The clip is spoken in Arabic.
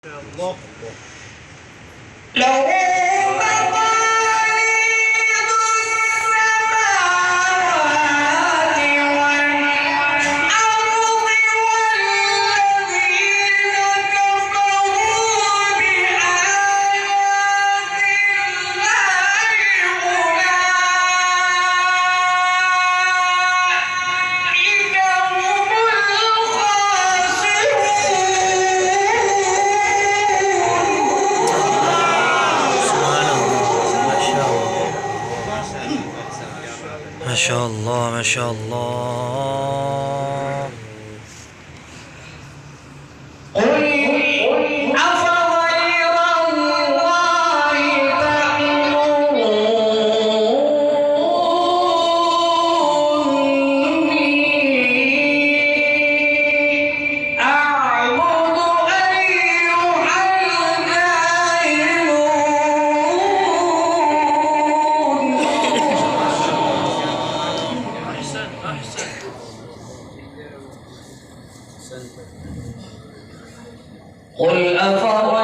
الله له ما شاء الله ما شاء الله. قل أفغير الله تأمروني أعبد أيها الجاهلون. قل أفرأيتم